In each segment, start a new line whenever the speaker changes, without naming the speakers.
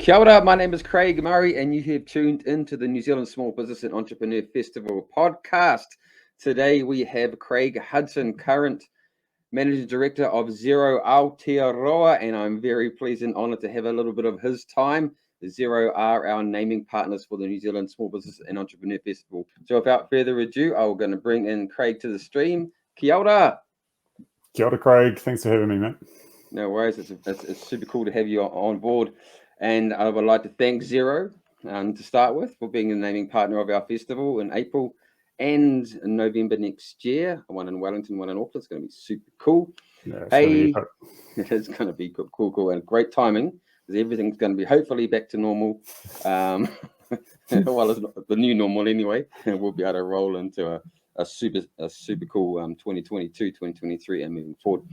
Kia ora, my name is Craig Murray, and you have tuned into the New Zealand Small Business and Entrepreneur Festival podcast. Today we have Craig Hudson, current Managing Director of Xero Aotearoa, and I'm very pleased and honoured to have a little bit of his time. Xero are our naming partners for the New Zealand Small Business and Entrepreneur Festival. So without further ado, I'm going to bring in Craig to the stream. Kia ora.
Kia ora, Craig. Thanks for having me, mate.
No worries. It's super cool to have you on board. And I would like to thank Xero to start with for being the naming partner of our festival in April and in November next year. One in Wellington, one in Auckland. It's going to be super cool.
Yeah,
it's going to be cool, and great timing because everything's going to be hopefully back to normal. Well, it's not the new normal anyway. We'll be able to roll into a super cool 2022, 2023 and moving forward.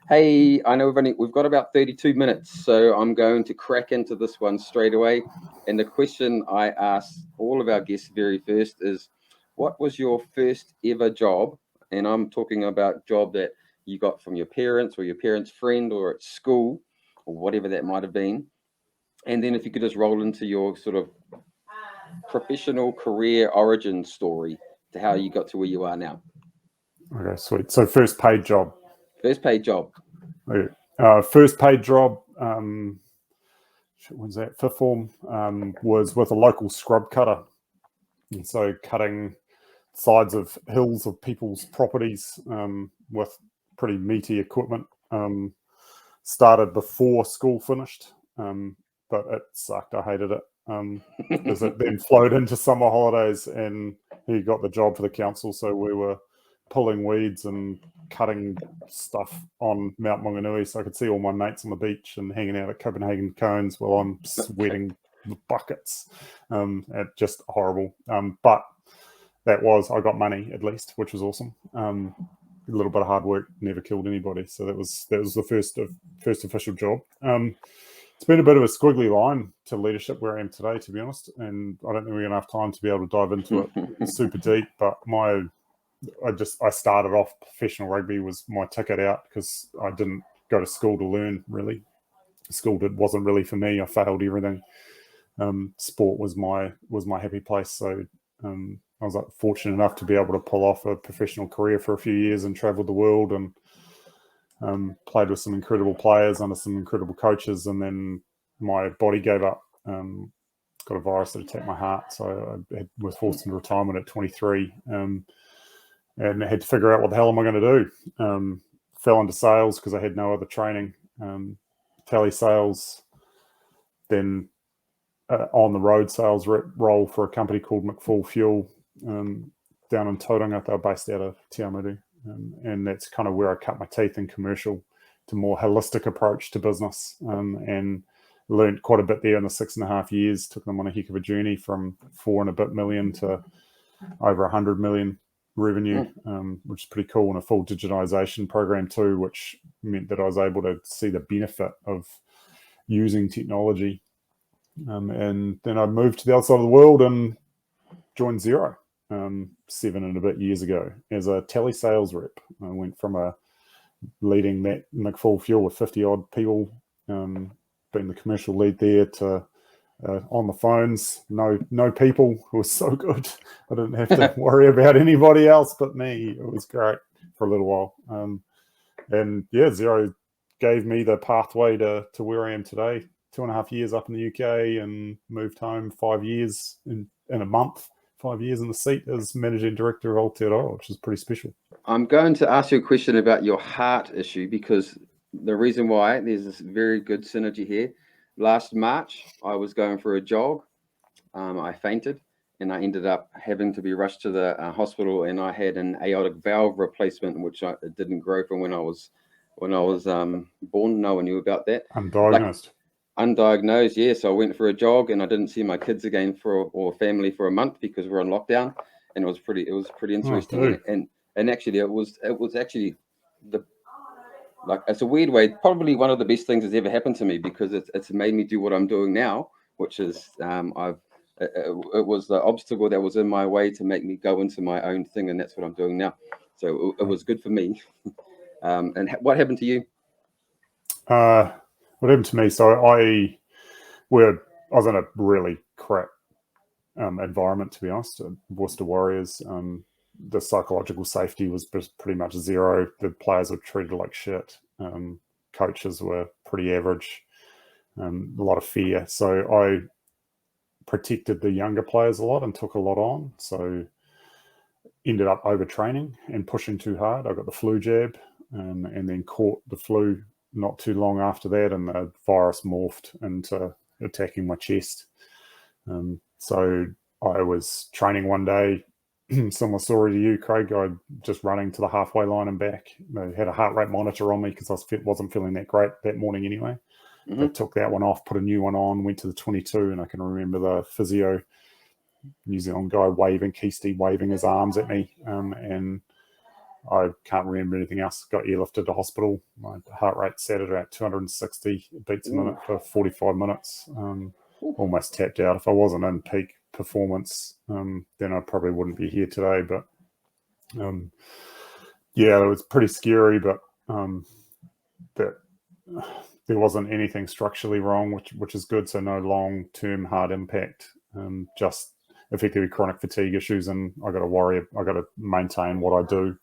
Hey, I know we've got about 32 minutes, so I'm going to crack into this one straight away. And the question I ask all of our guests very first is, what was your first ever job? And I'm talking about job that you got from your parents or your parents' friend or at school or whatever that might have been. And then if you could just roll into your sort of professional career origin story to how you got to where you are now.
Okay, sweet. So first paid job.
First paid job.
Okay. First paid job, when's that? Fifth form, was with a local scrub cutter. And so cutting sides of hills of people's properties with pretty meaty equipment. Started before school finished, but it sucked. I hated it because it then flowed into summer holidays and he got the job for the council. So we were pulling weeds and cutting stuff on Mount Maunganui, so I could see all my mates on the beach and hanging out at Copenhagen Cones while I'm sweating buckets. Just horrible. But I got money at least, which was awesome. A little bit of hard work never killed anybody. So that was the first official job. It's been a bit of a squiggly line to leadership where I am today, to be honest. And I don't think we're going to have time to be able to dive into it super deep. But I started off professional rugby was my ticket out because I didn't go to school to learn, really. School wasn't really for me. I failed everything. Sport was my happy place. So I was fortunate enough to be able to pull off a professional career for a few years and traveled the world and played with some incredible players under some incredible coaches. And then my body gave up. Got a virus that attacked my heart. So I was forced into retirement at 23. And I had to figure out what the hell am I going to do. Fell into sales because I had no other training. Tele sales, then on the road sales role for a company called McFall Fuel down in Tauranga. They were based out of Te Awamutu. And that's kind of where I cut my teeth in commercial, to more holistic approach to business, and learned quite a bit there in the 6.5 years. Took them on a heck of a journey from 4 and a bit million to over 100 million revenue, which is pretty cool, and a full digitization program too, which meant that I was able to see the benefit of using technology. And then I moved to the other side of the world and joined Xero 7 and a bit years ago as a telesales rep. I went from leading that McFall Fuel with 50 odd people, being the commercial lead there, to on the phones, no people. It was so good. I didn't have to worry about anybody else but me. It was great for a little while. And yeah, Xero gave me the pathway to where I am today. 2.5 years up in the UK and moved home 5 years in a month. 5 years in the seat as Managing Director of Aotearoa, which is pretty special.
I'm going to ask you a question about your heart issue, because the reason why, there's this very good synergy here. Last March, I was going for a jog. I fainted and I ended up having to be rushed to the hospital, and I had an aortic valve replacement, which it didn't grow from when I was born. No one knew about that.
Undiagnosed.
Undiagnosed, yeah. So I went for a jog, and I didn't see my kids again or family for a month because we're on lockdown, and it was pretty interesting. And actually, it was actually it's a weird way, probably one of the best things that's ever happened to me, because it's made me do what I'm doing now, which is it was the obstacle that was in my way to make me go into my own thing, and that's what I'm doing now. So it was good for me. And what happened to you?
What happened to me? So we're I was in a really crap environment, to be honest. Worcester Warriors, the psychological safety was pretty much zero. The players were treated like shit. Coaches were pretty average. A lot of fear. So I protected the younger players a lot and took a lot on. So ended up overtraining and pushing too hard. I got the flu jab and then caught the flu not too long after that, and the virus morphed into attacking my chest. So I was training one day, similar story to you, Craig. I just running to the halfway line and back. They had a heart rate monitor on me because I wasn't feeling that great that morning anyway.
Mm-hmm.
I took that one off, put a new one on, went to the 22, and I can remember the physio, New Zealand guy, Keasty waving his arms at me, and I can't remember anything else. Got airlifted to hospital. My heart rate sat at about 260 beats a minute for 45 minutes. Almost tapped out. If I wasn't in peak performance, then I probably wouldn't be here today. But yeah, it was pretty scary, but that there wasn't anything structurally wrong, which is good. So no long-term hard impact, just effectively chronic fatigue issues. And I got to maintain what I do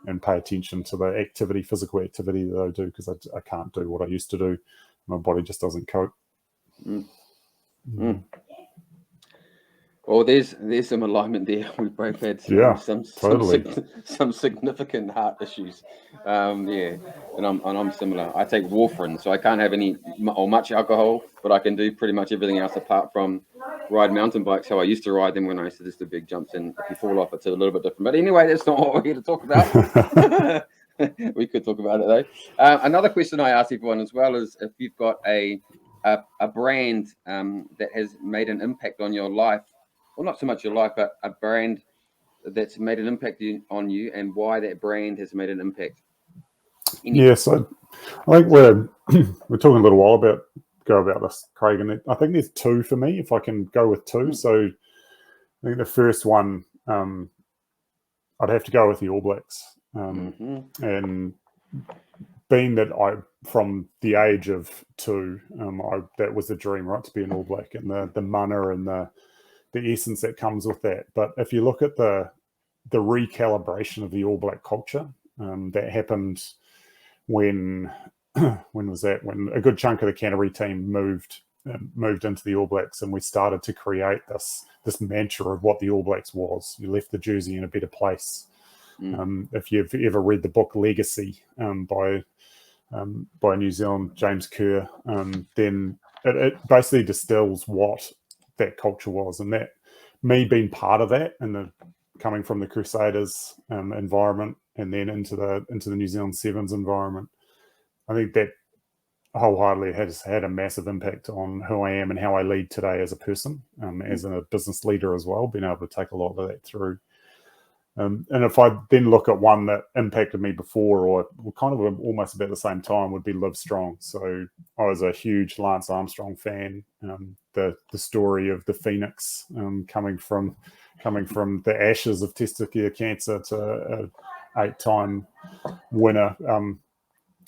and pay attention to the physical activity that I do, because I can't do what I used to do. My body just doesn't cope.
Well, there's some alignment there. We've both had some significant heart issues. And I'm similar. I take warfarin, so I can't have any or much alcohol, but I can do pretty much everything else apart from ride mountain bikes. How I used to ride them when I used to just do big jumps, and if you fall off, it's a little bit different. But anyway, that's not what we're here to talk about. We could talk about it though. Another question I ask everyone as well is if you've got a brand that has made an impact on your life. Well, not so much your life, but a brand that's made an impact on you, and why that brand has made an impact.
So I think we're talking a little while about this, Craig, and I think there's two for me, if I can go with two. So I think the first one, I'd have to go with the All Blacks. And being that from the age of 2, that was the dream, right, to be an All Black, and the mana and the essence that comes with that. But if you look at the recalibration of the All Black culture, that happened when was that? When a good chunk of the Canterbury team moved into the All Blacks, and we started to create this mantra of what the All Blacks was. You left the jersey in a better place. If you've ever read the book Legacy by New Zealand James Kerr, then it basically distills what that culture was, and that me being part of that, and coming from the Crusaders environment and then into the New Zealand Sevens environment, I think that wholeheartedly has had a massive impact on who I am and how I lead today as a person, as a business leader as well, being able to take a lot of that through. And if I then look at one that impacted me before, or kind of almost about the same time, would be Live Strong. So I was a huge Lance Armstrong fan. The story of the Phoenix coming from the ashes of testicular cancer to an 8-time winner.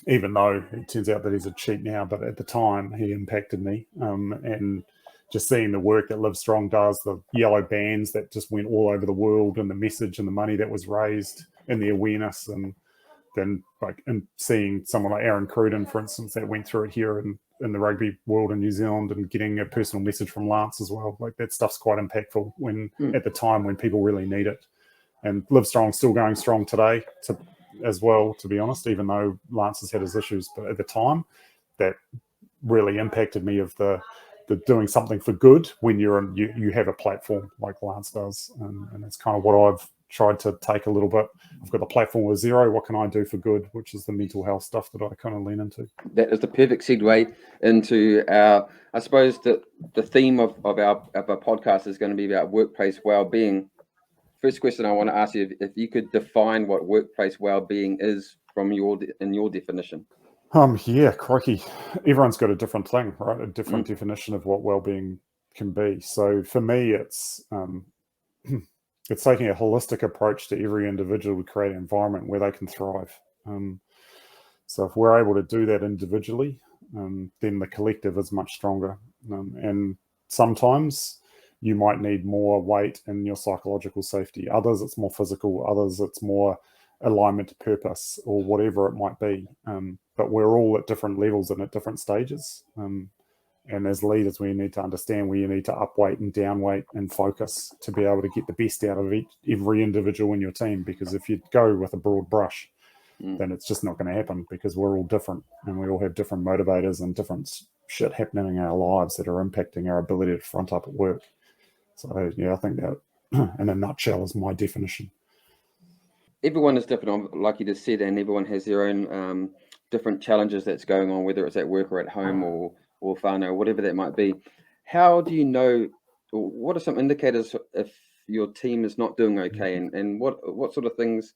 Even though it turns out that he's a cheat now, but at the time he impacted me. And just seeing the work that Live Strong does, the yellow bands that just went all over the world, and the message and the money that was raised, and the awareness, and then and seeing someone like Aaron Cruden, for instance, that went through it here in the rugby world in New Zealand, and getting a personal message from Lance as well. Like, that stuff's quite impactful at the time when people really need it. And Live Strong's still going strong today as well, to be honest, even though Lance has had his issues. But at the time, that really impacted me, of the doing something for good when you have a platform like Lance does, and that's kind of what I've tried to take a little bit. I've got the platform with Xero. What can I do for good? Which is the mental health stuff that I kind of lean into.
That is the perfect segue into our, I suppose, the theme of our podcast is going to be about workplace well-being. First question I want to ask you, if you could define what workplace well-being is in your definition.
Yeah, crikey. Everyone's got a different thing, right? A different definition of what well-being can be. So for me, it's taking a holistic approach to every individual to create an environment where they can thrive. So if we're able to do that individually, then the collective is much stronger. And sometimes you might need more weight in your psychological safety. Others, it's more physical. Others, it's more alignment to purpose or whatever it might be. But we're all at different levels and at different stages. And as leaders, we need to understand where you need to up weight and down weight and focus to be able to get the best out of every individual in your team. Because if you go with a broad brush, then it's just not going to happen, because we're all different and we all have different motivators and different shit happening in our lives that are impacting our ability to front up at work. So, yeah, I think that in a nutshell is my definition.
Everyone is different, like you just said, and everyone has their own different challenges that's going on, whether it's at work or at home or whānau, or whatever that might be. How do you know, or what are some indicators if your team is not doing okay, and what sort of things,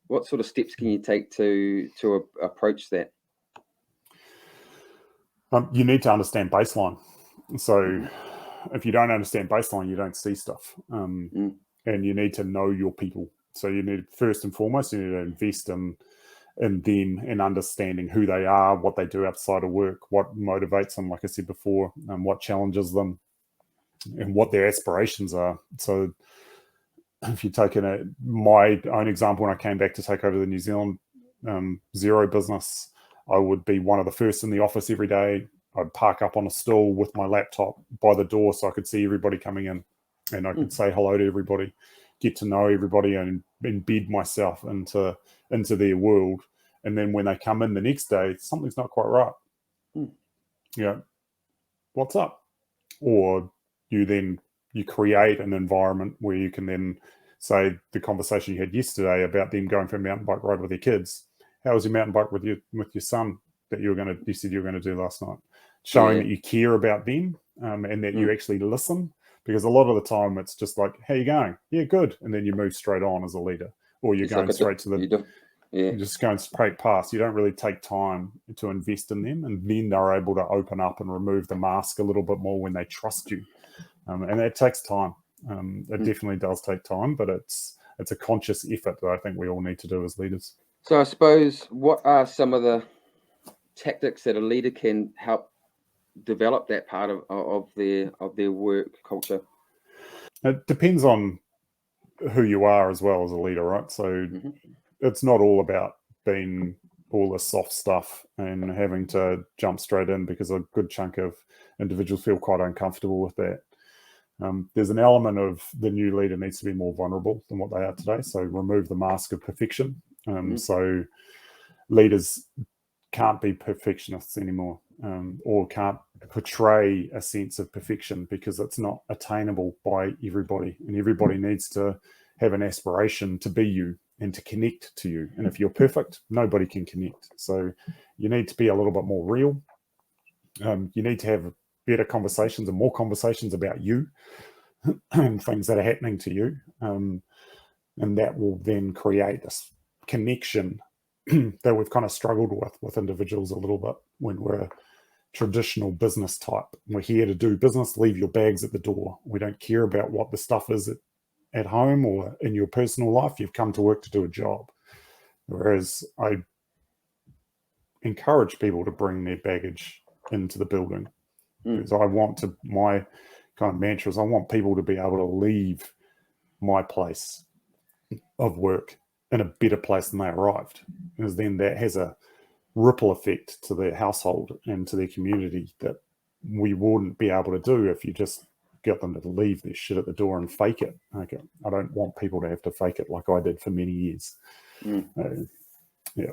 what sort of steps can you take to approach that?
You need to understand baseline. So if you don't understand baseline, you don't see stuff. And you need to know your people. So you need, first and foremost, you need to invest in them and understanding who they are, what they do outside of work, what motivates them, like I said before, what challenges them, and what their aspirations are. So if you take my own example, when I came back to take over the New Zealand Xero business, I would be one of the first in the office every day. I'd park up on a stool with my laptop by the door so I could see everybody coming in, and I could say hello to everybody, get to know everybody, and embed myself into their world. And then when they come in the next day, something's not quite right. Yeah, what's up? Or you create an environment where you can then say the conversation you had yesterday about them going for a mountain bike ride with their kids. How was your mountain bike with your son that you said you were going to do last night? Showing that you care about them and that you actually listen. Because a lot of the time it's just like, how you going? Yeah, good. And then you move straight on as a leader, or you're going straight to the, you're just going straight past. You don't really take time to invest in them, and then they're able to open up and remove the mask a little bit more when they trust you. And that takes time. It definitely does take time, but it's a conscious effort that I think we all need to do as leaders.
So I suppose, what are some of the tactics that a leader can help develop that part of their work culture?
It depends on who you are as well as a leader, right? So it's not all about being all the soft stuff and having to jump straight in, because a good chunk of individuals feel quite uncomfortable with that. There's an element of the new leader needs to be more vulnerable than what they are today. So remove the mask of perfection. So leaders can't be perfectionists anymore, or can't portray a sense of perfection, because it's not attainable by everybody, and everybody needs to have an aspiration to be you and to connect to you. And if you're perfect, nobody can connect. So you need to be a little bit more real. You need to have better conversations and more conversations about you and things that are happening to you. And that will then create this connection that we've kind of struggled with individuals a little bit when we're a traditional business type. We're here to do business, leave your bags at the door. We don't care about what the stuff is at home or in your personal life. You've come to work to do a job. Whereas I encourage people to bring their baggage into the building. Because my kind of mantra is I want people to be able to leave my place of work in a better place than they arrived, because then that has a ripple effect to their household and to their community that we wouldn't be able to do if you just get them to leave their shit at the door and fake it. Okay, I don't want people to have to fake it like I did for many years. Yeah.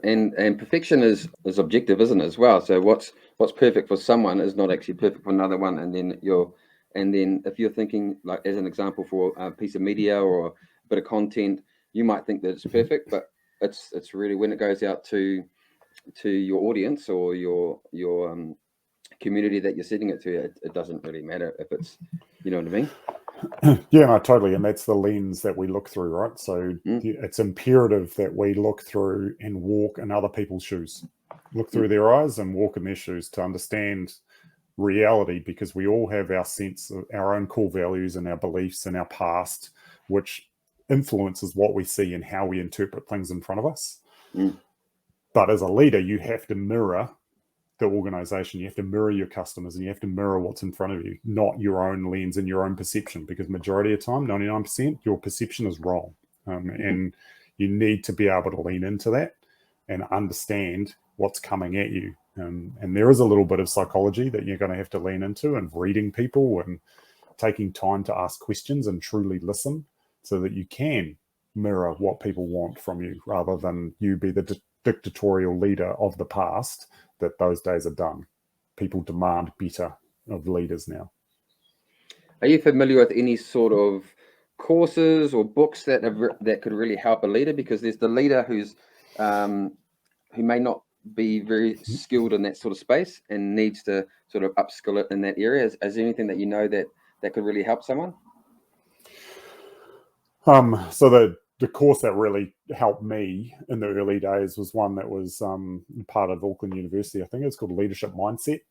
And perfection is objective, isn't it, as well? So what's perfect for someone is not actually perfect for another one. And then if you're thinking, like as an example, for a piece of media or a bit of content, you might think that it's perfect, but it's really, when it goes out to your audience or your community that you're sending it to, it doesn't really matter if it's, you know what I mean?
Yeah, no, totally. And that's the lens that we look through, right? So it's imperative that we look through and walk in other people's shoes, look through their eyes and walk in their shoes to understand reality, because we all have our sense of our own core values and our beliefs and our past, which influences what we see and how we interpret things in front of us. But as a leader, you have to mirror the organization. You have to mirror your customers, and you have to mirror what's in front of you, not your own lens and your own perception, because majority of the time, 99%, your perception is wrong. And you need to be able to lean into that and understand what's coming at you. And there is a little bit of psychology that you're going to have to lean into, and reading people and taking time to ask questions and truly listen, so that you can mirror what people want from you, rather than you be the dictatorial leader of the past, that those days are done. People demand better of leaders now.
Are you familiar with any sort of courses or books that could really help a leader? Because there's the leader who's who may not be very skilled in that sort of space and needs to sort of upskill it in that area. Is there anything that you know that could really help someone?
So the course that really helped me in the early days was one that was part of Auckland University. I think it's called Leadership Mindset,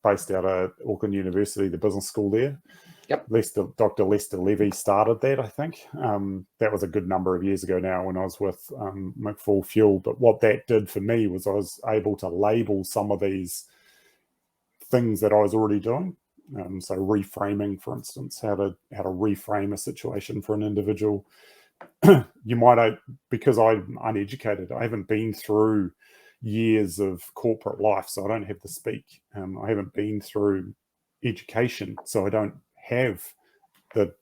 based out of Auckland University, the business school there.
Yep.
Dr. Lester Levy started that, I think. That was a good number of years ago now, when I was with McFall Fuel. But what that did for me was I was able to label some of these things that I was already doing. So reframing, for instance, how to reframe a situation for an individual. You might, because I'm uneducated, I haven't been through years of corporate life, so I don't have the speak. I haven't been through education, so I don't have the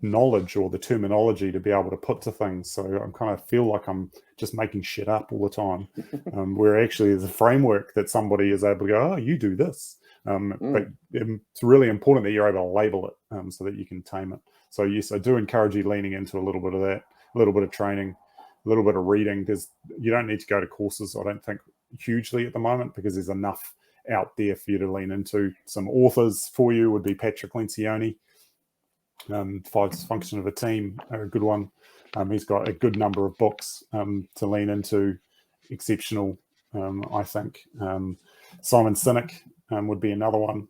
knowledge or the terminology to be able to put to things. So I kind of feel like I'm just making shit up all the time, where actually there's a framework that somebody is able to go, oh, you do this. But it's really important that you're able to label it, so that you can tame it. So yes, I do encourage you leaning into a little bit of that, a little bit of training, a little bit of reading. You don't need to go to courses, I don't think, hugely at the moment, because there's enough out there for you to lean into. Some authors for you would be Patrick Lencioni, Five Function of a Team, a good one. He's got a good number of books to lean into, exceptional, I think. Simon Sinek would be another one,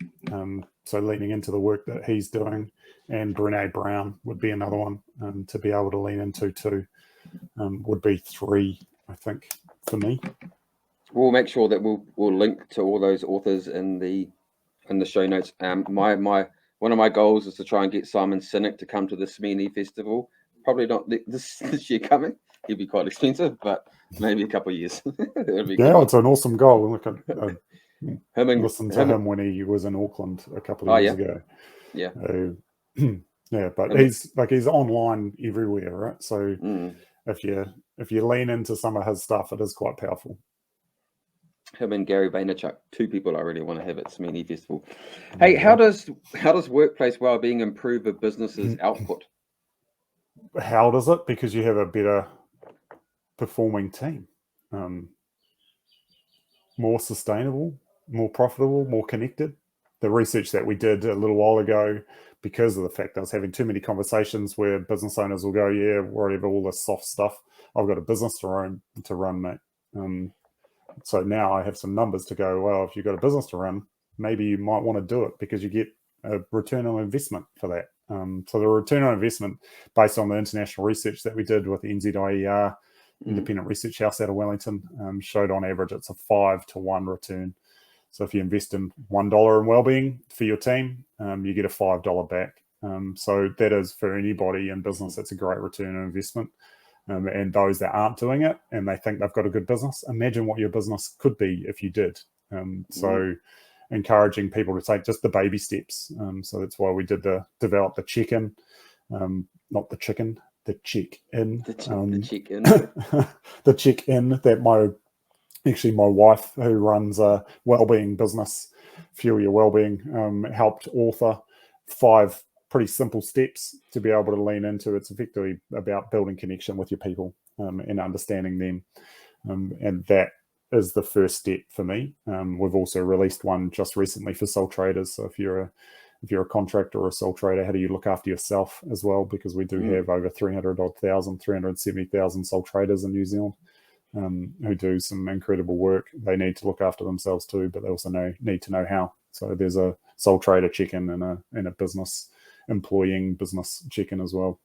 so leaning into the work that he's doing. And Brené Brown would be another one to be able to lean into too. Would be three, I think, for me.
We'll make sure that we'll link to all those authors in the show notes. One of my goals is to try and get Simon Sinek to come to the SME Festival. Probably not this year coming. He'd be quite expensive, but maybe a couple of years.
It's an awesome goal. Look, I listened to him when he was in Auckland a couple of years ago.
Yeah.
Yeah, but he's online everywhere, right? So if you lean into some of his stuff, it is quite powerful. Him
and Gary Vaynerchuk, two people I really want to have at SME Festival. Hey, how does workplace wellbeing improve a business's output?
How does it? Because you have a better performing team, more sustainable, more profitable, more connected. The research that we did a little while ago, because of the fact I was having too many conversations where business owners will go, yeah, whatever, all this soft stuff, I've got a business to run, mate. So now I have some numbers to go, well, if you've got a business to run, maybe you might want to do it, because you get a return on investment for that. So the return on investment, based on the international research that we did with the NZIER, independent research house out of Wellington, showed on average it's a 5-to-1 return. So if you invest in $1 in wellbeing for your team, you get a $5 back. So that is, for anybody in business, it's a great return on investment. And those that aren't doing it and they think they've got a good business, imagine what your business could be if you did. So encouraging people to take just the baby steps. So that's why we develop the check-in, not the chicken, the check-in.
The check-in.
The check-in that my wife, who runs a wellbeing business, Fuel Your Wellbeing, helped author 5 pretty simple steps to be able to lean into. It's effectively about building connection with your people and understanding them. And that is the first step for me. We've also released one just recently for sole traders. So if you're a contractor or a sole trader, how do you look after yourself as well? Because we do have over 370,000 sole traders in New Zealand who do some incredible work. They need to look after themselves too, but they also need to know how. So there's a sole trader check-in and a business employing business check-in as well.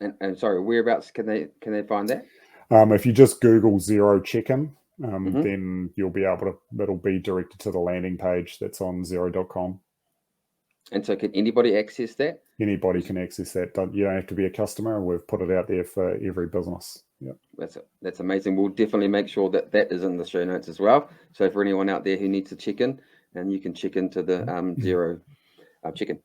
And sorry, whereabouts can they find that?
If you just Google Xero check-in, then you'll be able to, it'll be directed to the landing page that's on Xero.com.
And so can anybody access that?
Anybody can access that. You don't have to be a customer. We've put it out there for every business. Yeah,
that's amazing. We'll definitely make sure that that is in the show notes as well. So for anyone out there who needs to check in, and you can check into the Xero check-in.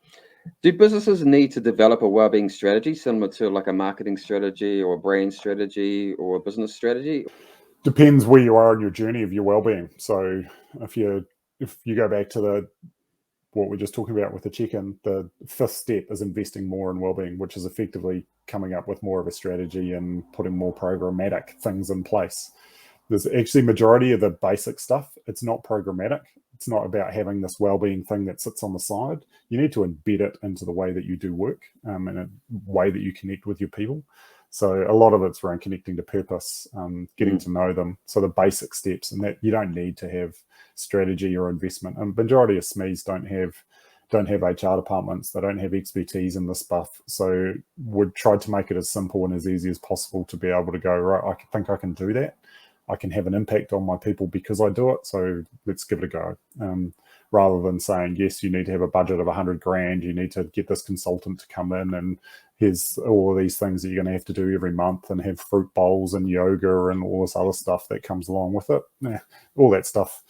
Do businesses need to develop a wellbeing strategy similar to like a marketing strategy or a brand strategy or a business strategy?
Depends where you are on your journey of your wellbeing. So if you go back to what we're just talking about with the check-in, the fifth step is investing more in wellbeing, which is effectively coming up with more of a strategy and putting more programmatic things in place. There's actually majority of the basic stuff. It's not programmatic. It's not about having this wellbeing thing that sits on the side. You need to embed it into the way that you do work and a way that you connect with your people. So a lot of it's around connecting to purpose, getting to know them. So the basic steps, and that you don't need to have strategy or investment. And majority of SMEs don't have HR departments. They don't have expertise in this stuff. So we've tried to make it as simple and as easy as possible to be able to go, right, I think I can do that. I can have an impact on my people because I do it. So let's give it a go. Rather than saying, yes, you need to have a budget of 100 grand, you need to get this consultant to come in, and here's all of these things that you're going to have to do every month, and have fruit bowls and yoga and all this other stuff that comes along with it. All that stuff,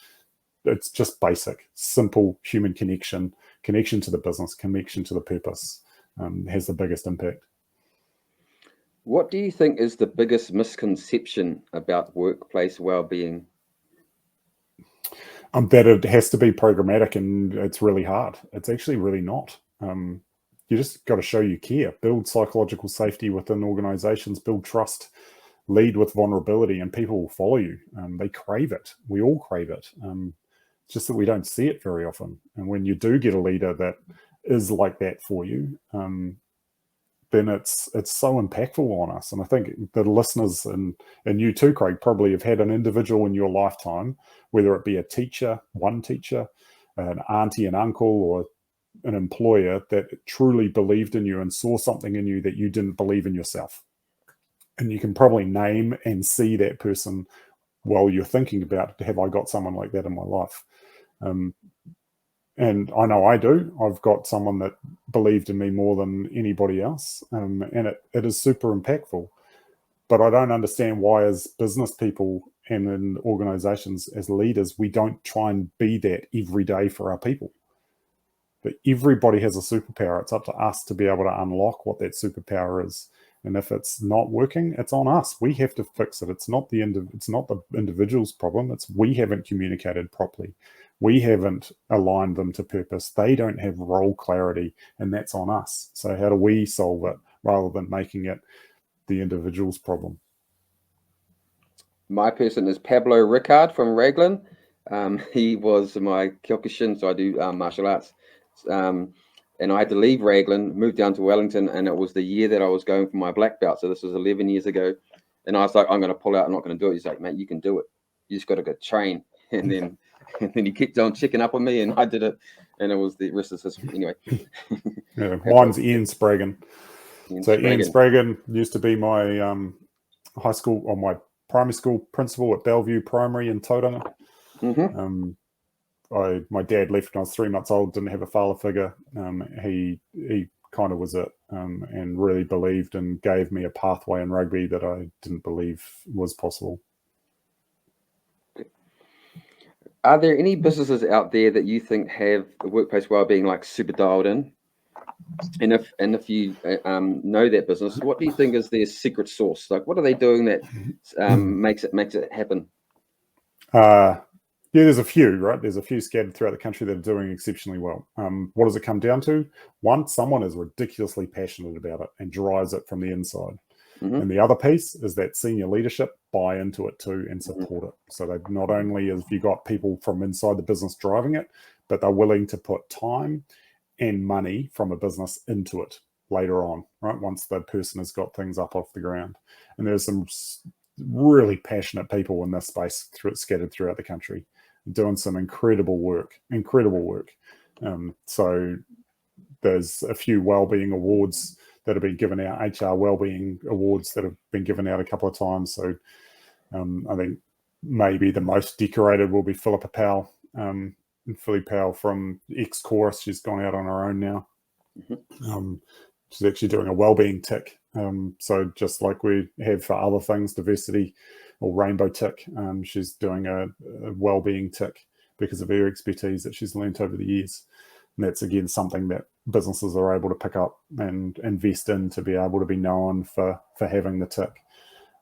it's just basic, simple human connection to the business, connection to the purpose, has the biggest impact.
What do you think is the biggest misconception about workplace wellbeing?
That it has to be programmatic, and it's really hard. It's actually really not. You just got to show you care, build psychological safety within organizations, build trust, lead with vulnerability, and people will follow you. They crave it. We all crave it. It's just that we don't see it very often. And when you do get a leader that is like that for you, then it's so impactful on us. And I think the listeners and you too, Craig, probably have had an individual in your lifetime, whether it be a teacher, one teacher, an auntie, an uncle, or an employer that truly believed in you and saw something in you that you didn't believe in yourself. And you can probably name and see that person while you're thinking about, have I got someone like that in my life? And I know I do. I've got someone that believed in me more than anybody else. And it is super impactful. But I don't understand why, as business people and in organizations, as leaders, we don't try and be that every day for our people. But everybody has a superpower. It's up to us to be able to unlock what that superpower is. And if it's not working, it's on us. We have to fix it. It's not the individual's problem. It's we haven't communicated properly. We haven't aligned them to purpose. They don't have role clarity, and that's on us. So how do we solve it rather than making it the individual's problem?
My person is Pablo Ricard from Raglan. He was my Kyokushin, so I do martial arts. And I had to leave Raglan, moved down to Wellington, and it was the year that I was going for my black belt. So this was 11 years ago. And I was like, I'm going to pull out. I'm not going to do it. He's like, mate, you can do it. You just got to go train. And then he kept on checking up on me, and I did it. And it was the rest is history. Anyway.
Yeah, mine's Ian Spragan. Ian Spragan used to be my high school or my primary school principal at Bellevue Primary in Tauranga. My dad left when I was 3 months old, didn't have a father figure. He kind of was it, and really believed and gave me a pathway in rugby that I didn't believe was possible.
Are there any businesses out there that you think have the workplace wellbeing like super dialed in? And if you know that business, what do you think is their secret sauce? Like, what are they doing that makes it happen?
Yeah, there's a few, right? There's a few scattered throughout the country that are doing exceptionally well. What does it come down to? One, someone is ridiculously passionate about it and drives it from the inside. And the other piece is that senior leadership buy into it too and support it. So they not only have you got people from inside the business driving it, but they're willing to put time and money from a business into it later on, right? Once the person has got things up off the ground. And there's some really passionate people in this space scattered throughout the country, doing some incredible work. So there's a few wellbeing awards that have been given out, HR wellbeing awards that have been given out a couple of times. So I think maybe the most decorated will be Philippa Powell. Philly Powell from X-Chorus. She's gone out on her own now. She's actually doing a wellbeing tick. So just like we have for other things, diversity or rainbow tick, she's doing a wellbeing tick because of her expertise that she's learnt over the years. And that's, again, something that businesses are able to pick up and invest in to be able to be known for having the tick.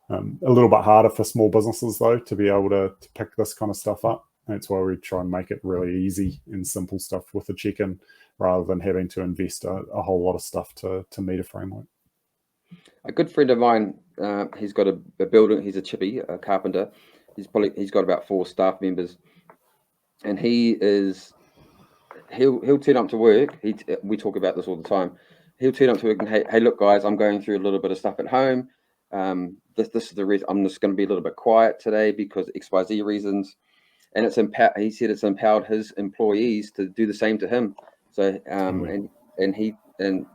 A little bit harder for small businesses, though, to be able to pick this kind of stuff up. That's why we try and make it really easy and simple stuff with the check-in, rather than having to invest a whole lot of stuff to meet a framework.
A good friend of mine, he's got a building. He's a chippy, a carpenter. He's got about 4 staff members, and he'll turn up to work. We talk about this all the time. He'll turn up to work and, hey, look, guys, I'm going through a little bit of stuff at home. This is the reason I'm just going to be a little bit quiet today because XYZ reasons. And he said it's empowered his employees to do the same to him. So and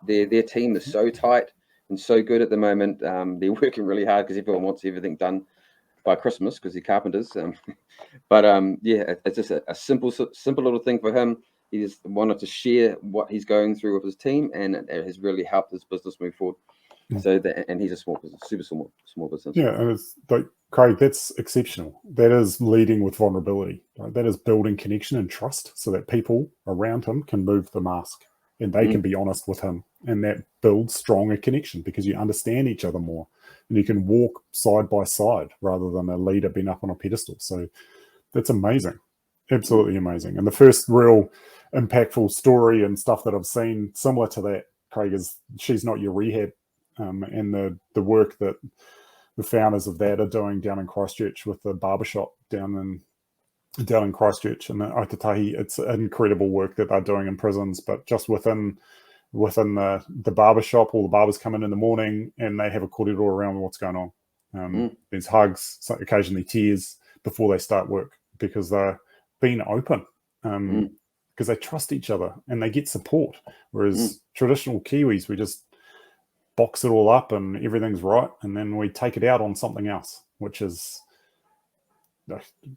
their team is so tight and so good at the moment. They're working really hard because everyone wants everything done by Christmas because they're carpenters. It's just a simple little thing for him. He just wanted to share what he's going through with his team, and it has really helped his business move forward. So and he's a small business, super small business.
Yeah, and it's like, Craig, that's exceptional. That is leading with vulnerability. Right? That is building connection and trust so that people around him can move the mask and they can be honest with him. And that builds stronger connection because you understand each other more and you can walk side by side rather than a leader being up on a pedestal. So that's amazing. Absolutely amazing. And the first real impactful story and stuff that I've seen similar to that, Craig, is She's Not Your Rehab. And the work that the founders of that are doing down in Christchurch with the barbershop down in Christchurch and Aitatahi. It's incredible work that they're doing in prisons, but just within the barbershop, all the barbers come in the morning and they have a corridor around what's going on. There's hugs, occasionally tears before they start work because they're being open. Because they trust each other and they get support. Whereas traditional Kiwis, we just box it all up and everything's right, and then we take it out on something else, which is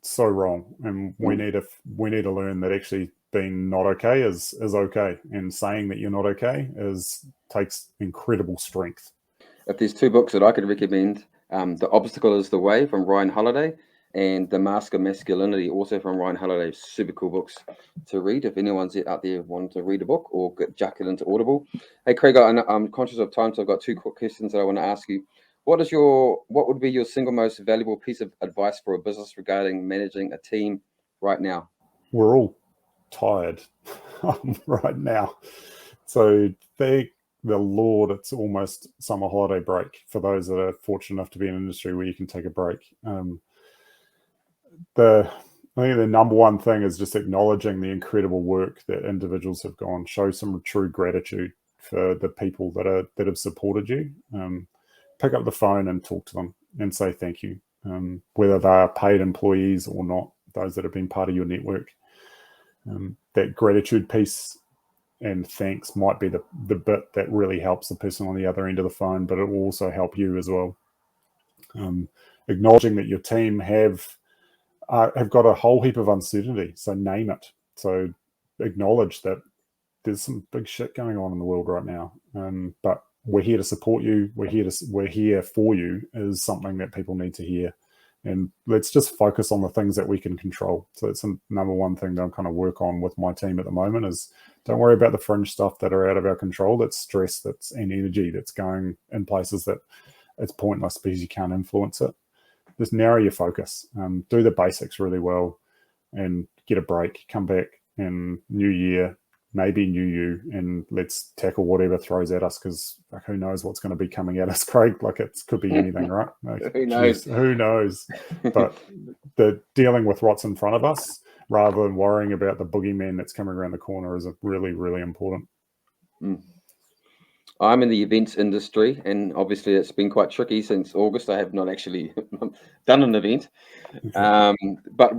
so wrong. And we need to learn that actually being not okay is okay, and saying that you're not okay takes incredible strength.
If there's 2 books that I could recommend, The Obstacle is the Way from Ryan Holiday, and The Mask of Masculinity, also from Ryan Holiday. Super cool books to read if anyone's out there wanting to read a book or jack it into Audible. Hey, Craig, I'm conscious of time, so I've got 2 quick questions that I want to ask you. What would be your single most valuable piece of advice for a business regarding managing a team right now?
We're all tired right now. So thank the Lord, it's almost summer holiday break for those that are fortunate enough to be in an industry where you can take a break. I think the number one thing is just acknowledging the incredible work that individuals have gone. Show some true gratitude for the people that have supported you. Pick up the phone and talk to them and say thank you, whether they are paid employees or not, those that have been part of your network. That gratitude piece and thanks might be the bit that really helps the person on the other end of the phone, but it will also help you as well. Acknowledging that your team have got a whole heap of uncertainty, so name it. So acknowledge that there's some big shit going on in the world right now, but we're here to support you. We're here for you is something that people need to hear. And let's just focus on the things that we can control. So it's the number one thing that I'm kind of work on with my team at the moment is don't worry about the fringe stuff that are out of our control. That's stress, and energy that's going in places that it's pointless because you can't influence it. Just narrow your focus. Do the basics really well and get a break. Come back in new year, maybe new you, and let's tackle whatever throws at us because who knows what's going to be coming at us, Craig? Like it could be anything, right? Like,
Who knows?
Who knows? But the dealing with what's in front of us rather than worrying about the boogeyman that's coming around the corner is really, really important.
I'm in the events industry, and obviously it's been quite tricky since August. I have not actually done an event, but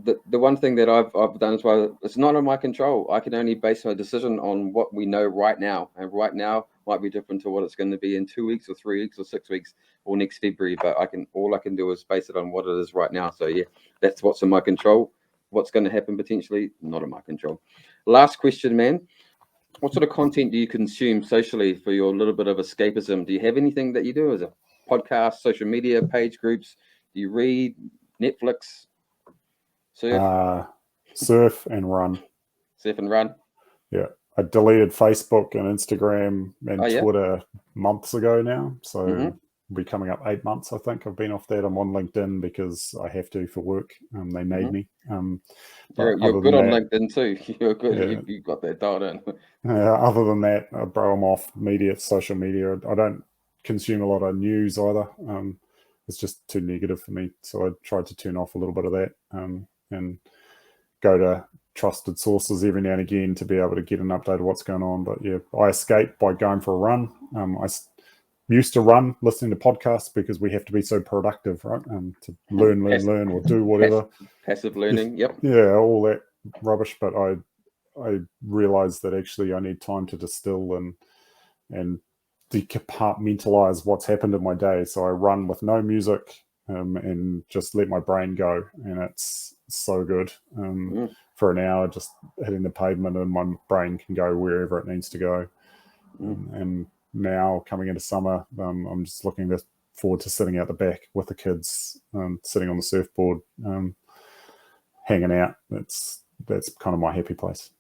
the one thing that I've done as well, it's not in my control. I can only base my decision on what we know right now, and right now might be different to what it's going to be in 2 weeks or 3 weeks or 6 weeks. or next February, but all I can do is base it on what it is right now. So yeah, that's what's in my control. What's going to happen potentially, not in my control. Last question, man. What sort of content do you consume socially for your little bit of escapism? Do you have anything that you do as a podcast, social media, page groups? Do you read, Netflix, surf?
Surf and run.
Surf and run?
Yeah. I deleted Facebook and Instagram and
Yeah?
Twitter months ago now. So it'll be coming up 8 months, I think. I've been off that. I'm on LinkedIn because I have to for work. They made me.
You're good on LinkedIn too. You're good.
Yeah.
You've got that dialed in.
Other than that, bro, I'm off social media. I don't consume a lot of news either. It's just too negative for me. So I tried to turn off a little bit of that and go to trusted sources every now and again to be able to get an update of what's going on. But yeah, I escape by going for a run. I used to run listening to podcasts because we have to be so productive, right? To learn or do whatever.
Passive learning, yep.
Yeah, all that rubbish. But I realized that actually I need time to distill and decompartmentalize what's happened in my day. So I run with no music and just let my brain go. And it's so good. For an hour, just hitting the pavement and my brain can go wherever it needs to go. And now coming into summer, I'm just looking forward to sitting out the back with the kids, sitting on the surfboard, hanging out. That's kind of my happy place.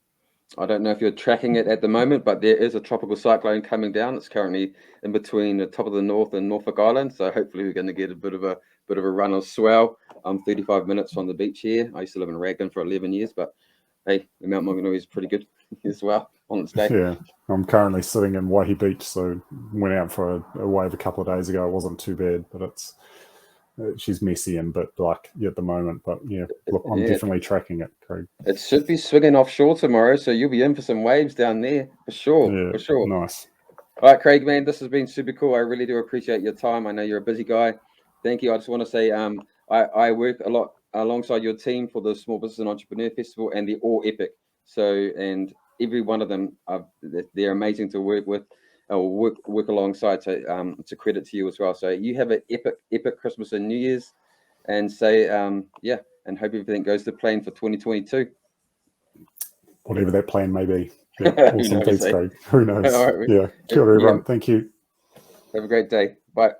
I don't know if you're tracking it at the moment, but there is a tropical cyclone coming down. It's currently in between the top of the North and Norfolk Island, so hopefully we're going to get a bit of a run of swell. I'm 35 minutes from the beach here. I used to live in Raglan for 11 years, but hey, the Mount Maunganui is pretty good as well on its day.
Yeah, I'm currently sitting in Waihi Beach, so went out for a wave a couple of days ago. It wasn't too bad, but she's messy and a bit black at the moment. But yeah, look, I'm definitely tracking it, Craig.
It should be swinging offshore tomorrow, so you'll be in for some waves down there for sure.
Yeah,
for sure.
Nice.
All right, Craig, man, this has been super cool. I really do appreciate your time. I know you're a busy guy. Thank you. I just want to say I work a lot alongside your team for the Small Business and Entrepreneur Festival and the All Epic. So, and every one of them, they're amazing to work with or work alongside. So it's a credit to you as well. So you have an epic Christmas and New Year's, and say, and hope everything goes to plan for 2022.
Whatever that plan may be. Yeah, awesome. Thanks, Craig. Who knows?
All right,
yeah. Kia ora, everyone. Thank you.
Have a great day. Bye.